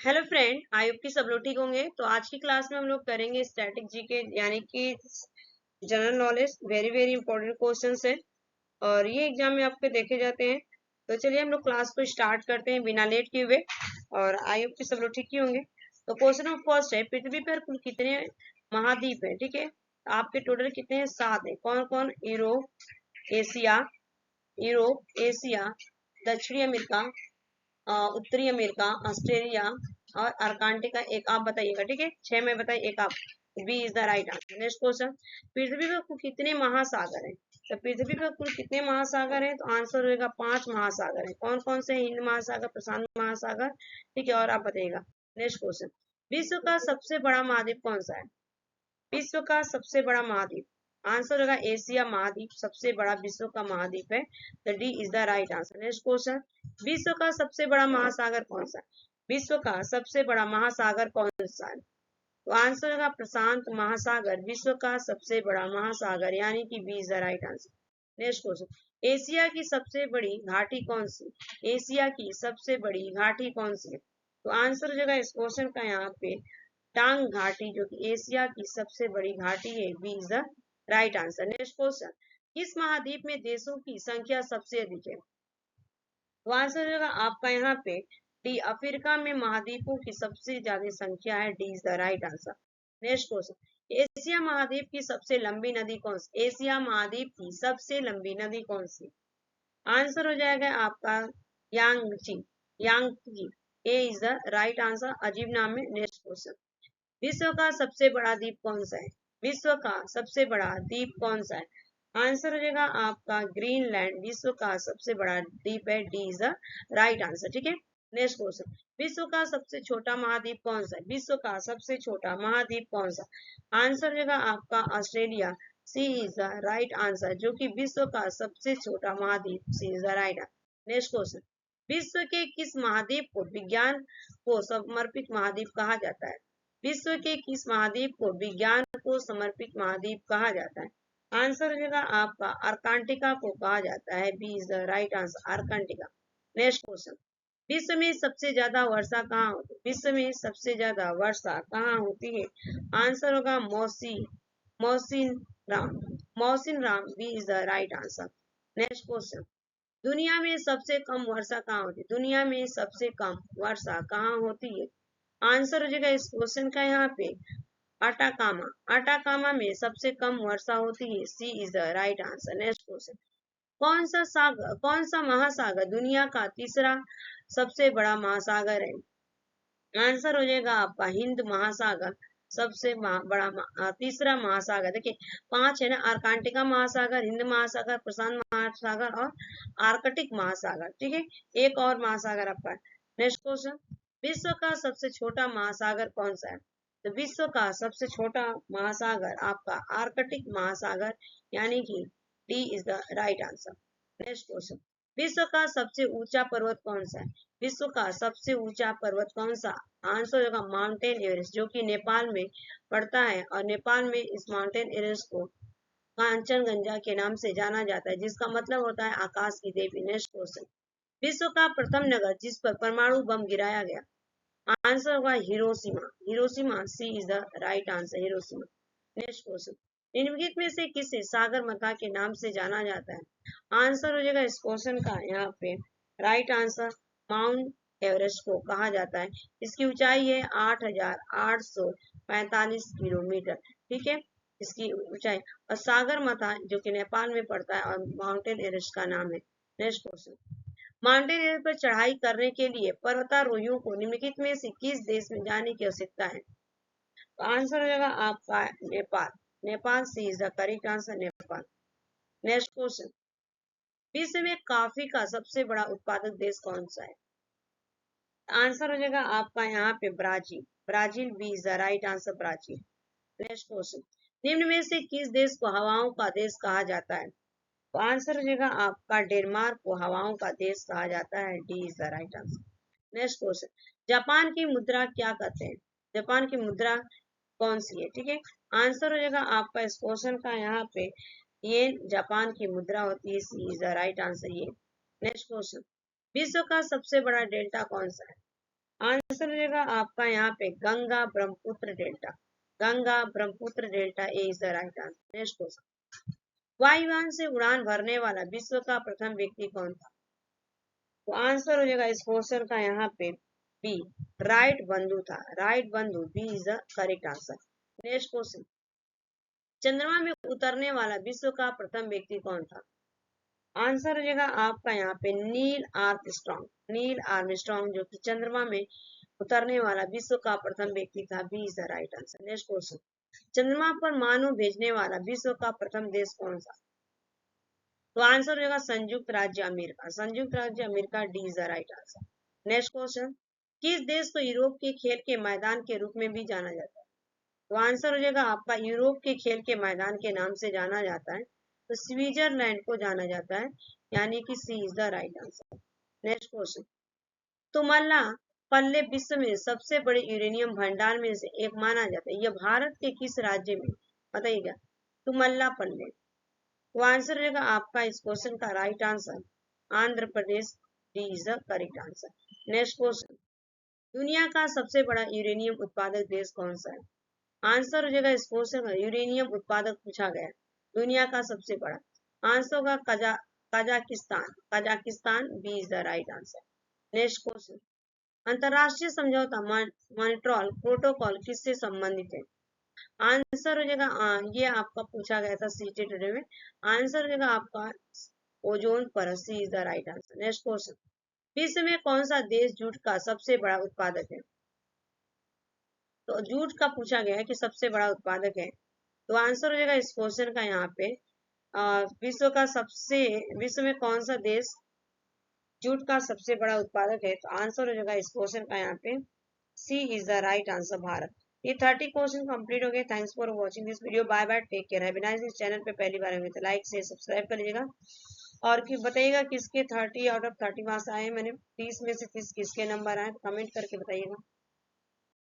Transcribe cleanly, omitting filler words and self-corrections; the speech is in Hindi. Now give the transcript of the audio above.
हेलो फ्रेंड, आई होप कि सब लोग ठीक होंगे। तो आज की क्लास में हम लोग करेंगे स्टैटिक जीके यानी कि general knowledge. Very very important questions है और ये एग्जाम में आपके देखे जाते हैं। तो चलिए हम लोग क्लास को स्टार्ट करते हैं बिना लेट किए हुए और आई होप कि सब लोग ठीक ही होंगे। तो क्वेश्चन नंबर फर्स्ट है, पृथ्वी पर कुल कितने महाद्वीप है? ठीक है, आपके टोटल कितने हैं? 7 है। कौन कौन? एशिया, एशिया, दक्षिणी अमेरिका, उत्तरी अमेरिका, ऑस्ट्रेलिया और अर्कांटिका। एक आप बताइएगा, ठीक है। 6 में बताइए, एक आप। B is the right answer. Next question, पृथ्वी पर कुल कितने महासागर हैं? तो पृथ्वी पर कुल कितने महासागर हैं? तो आंसर होगा 5 महासागर हैं। कौन कौन से? हिंद महासागर, प्रशांत महासागर, ठीक है। और आप बताइएगा। नेक्स्ट क्वेश्चन, विश्व का सबसे बड़ा महाद्वीप कौन सा है? विश्व का सबसे बड़ा महाद्वीप आंसर होगा एशिया महाद्वीप सबसे बड़ा विश्व का महाद्वीप है। The D is the right answer. Next question, विश्व का सबसे बड़ा महासागर कौन सा है? विश्व का सबसे बड़ा महासागर कौन सा है? तो आंसर होगा प्रशांत महासागर विश्व का सबसे बड़ा महासागर, यानी कि B is the right answer. Next question, Asia की सबसे बड़ी घाटी कौन सी? एशिया की सबसे बड़ी घाटी कौन सी है? तो आंसर हो जाएगा इस क्वेश्चन का यहाँ पे टांग घाटी, जो कि एशिया की सबसे बड़ी घाटी है। B is the right answer. Next question, किस महाद्वीप में देशों की संख्या सबसे अधिक है? तो आंसर होगा आपका यहाँ पे डी, अफ्रीका में महाद्वीपों की सबसे ज्यादा संख्या है। D is the right answer. Next question, Asia महाद्वीप की सबसे लंबी नदी कौन सी? एशिया महाद्वीप की सबसे लंबी नदी कौन सी? आंसर हो जाएगा आपका यांगची, यांगची। ए इज द राइट आंसर। अजीब नाम है। नेक्स्ट क्वेश्चन, विश्व का सबसे बड़ा द्वीप कौन सा है? विश्व का सबसे बड़ा द्वीप कौन सा है? आंसर हो जाएगा आपका ग्रीनलैंड विश्व का सबसे बड़ा द्वीप है। D is the right answer, ठीक है। नेक्स्ट क्वेश्चन, विश्व का सबसे छोटा महाद्वीप कौन सा है? विश्व का सबसे छोटा महाद्वीप कौन सा? आंसर हो जाएगा आपका Australia. C is the right answer, जो कि विश्व का सबसे छोटा महाद्वीप। C is the right answer. Next question, विश्व के किस महाद्वीप को विज्ञान को समर्पित महाद्वीप कहा जाता है? विश्व के किस महाद्वीप को विज्ञान को समर्पित महाद्वीप कहा जाता है? आंसर हो जाएगा आपका अर्कांटिका को कहा जाता है। B is the right answer, Antarctica. Next question, विश्व में सबसे ज्यादा वर्षा कहाँ होती है? विश्व में सबसे ज्यादा वर्षा कहाँ होती है? आंसर होगा Mawsynram, Mawsynram. B is the right answer. Next question, दुनिया में सबसे कम वर्षा कहाँ होती है? दुनिया में सबसे कम वर्षा कहाँ होती है? आंसर हो जाएगा इस क्वेश्चन का यहाँ पे अटाकामा, अटाकामा में सबसे कम वर्षा होती है। C is the right answer. Next question, कौन सा महासागर दुनिया का तीसरा सबसे बड़ा महासागर है? आंसर हो जाएगा आपका हिंद महासागर सबसे बड़ा तीसरा महासागर। देखिए 5 है ना, अर्कांटिका महासागर, हिंद महासागर, प्रशांत महासागर और आर्कटिक महासागर, ठीक है। एक और महासागर आपका। नेक्स्ट क्वेश्चन, विश्व का सबसे छोटा महासागर कौन सा है? तो विश्व का सबसे छोटा महासागर आपका आर्कटिक महासागर, यानी कि D is the right answer. Next question, विश्व का सबसे ऊंचा पर्वत कौन सा है? विश्व का सबसे ऊंचा पर्वत कौन सा? आंसर होगा माउंटेन एवरेस्ट, जो कि नेपाल में पड़ता है और नेपाल में इस माउंटेन एवरेस्ट को कांचनजंगा के नाम से जाना जाता है, जिसका मतलब होता है आकाश की देवी। नेक्स्ट क्वेश्चन, विश्व का प्रथम नगर जिस पर परमाणु बम गिराया गया? आंसर होगा Hiroshima, Hiroshima. C is the right answer, Hiroshima. Next question, निम्नलिखित में से किसे सागरमाथा के नाम से जाना जाता है? आंसर हो जाएगा इस क्वेश्चन का यहाँ पे राइट आंसर माउंट एवरेस्ट को कहा जाता है। इसकी ऊंचाई है 8,845 किलोमीटर, ठीक है, इसकी ऊंचाई। और सागरमाथा जो कि नेपाल में पड़ता है और माउंटेन एवरेस्ट का नाम है। नेक्स्ट क्वेश्चन, माउंटेन एवरेस्ट पर चढ़ाई करने के लिए पर्वतारोहियों को निम्नलिखित में से किस देश में जाने की आवश्यकता है? तो आंसर हो जाएगा आपका Nepal, Nepal. C is the correct answer, Nepal. Next question, विश्व में कॉफी का सबसे बड़ा उत्पादक देश कौन सा है? आंसर हो जाएगा आपका यहाँ पे Brazil, Brazil. B is the right answer, Brazil. Next question, निम्न में से किस देश को हवाओं का देश कहा जाता है? तो आंसर हो जाएगा आपका डेनमार्क को हवाओं का देश कहा जाता है। D is the right answer. Next question, Japan की मुद्रा क्या कहते हैं? जापान की मुद्रा कौन सी है? ठीक है, आंसर हो जाएगा आपका इस क्वेश्चन का यहाँ पे ये जापान की मुद्रा होती है। C is the right answer, ये। नेक्स्ट क्वेश्चन, विश्व का सबसे बड़ा डेल्टा कौन सा है? आंसर हो जाएगा आपका यहाँ पे Ganga Brahmaputra delta. Ganga Brahmaputra delta is the right answer. Next question, वायुयान से उड़ान भरने वाला विश्व का प्रथम व्यक्ति कौन था? तो आंसर हो जाएगा इस क्वेश्चन का यहाँ पे बी, राइट बंधु था। राइट बंधु, B is the correct answer. Next question, चंद्रमा में उतरने वाला विश्व का प्रथम व्यक्ति कौन था? आंसर हो जाएगा आपका यहाँ पे नील आर्मस्ट्रांग। नील आर्मस्ट्रांग जो कि चंद्रमा में उतरने वाला विश्व का प्रथम व्यक्ति था। B is the right answer. Next question, चंद्रमा पर मानव भेजने वाला विश्व का प्रथम देश कौन सा? तो आंसर हो जाएगा संयुक्त राज्य अमेरिका। संयुक्त राज्य America, D is the right answer. Next question, किस देश को यूरोप के खेल के मैदान के रूप में भी जाना जाता है? तो आंसर हो जाएगा आपका यूरोप के खेल के मैदान के नाम से जाना जाता है, तो स्विट्जरलैंड को जाना जाता है, यानी कि C is the right answer. Next question, Tummalapalle विश्व में सबसे बड़े यूरेनियम भंडार में से एक माना जाता है, यह भारत के किस राज्य में? बताइएगा, तुमल्ला पल्ले। तो आंसर हो जाएगा आपका इस क्वेश्चन का right answer Andhra Pradesh, D is the correct answer. Next question, दुनिया का सबसे बड़ा यूरेनियम उत्पादक देश कौन सा है? आंसर हो जाएगा इस क्वेश्चन का यूरेनियम उत्पादक पूछा गया दुनिया का सबसे बड़ा, आंसर होगा Kazakhstan. Kazakhstan, B is the right answer. Next question, अंतरराष्ट्रीय समझौता मॉन्ट्रियल प्रोटोकॉल किससे संबंधित है? आंसर हो जाएगा ये आपका पूछा गया था सीटेट में, आंसर हो जाएगा आपका ओजोन परत, C is the right answer. Next question, विश्व में कौन सा देश जूट का सबसे बड़ा उत्पादक है? तो जूट का पूछा गया है कि सबसे बड़ा उत्पादक है, तो आंसर हो जाएगा इस क्वेश्चन का यहाँ पे विश्व में कौन सा देश जूट का सबसे बड़ा उत्पादक है? तो आंसर हो जाएगा इस क्वेश्चन का यहाँ पे C is the right answer, Bharat. ये 30 क्वेश्चन कंप्लीट हो गए। Thanks for watching this video. Bye bye, take care, have a nice day. इस चैनल पे पहली बार आए तो लाइक से सब्सक्राइब कर लीजिएगा, और फिर बताइएगा किसके 30 आउट ऑफ 30 मार्क्स आए, मैंने 30 में से 30 किसके नंबर आए, कमेंट करके बताइएगा।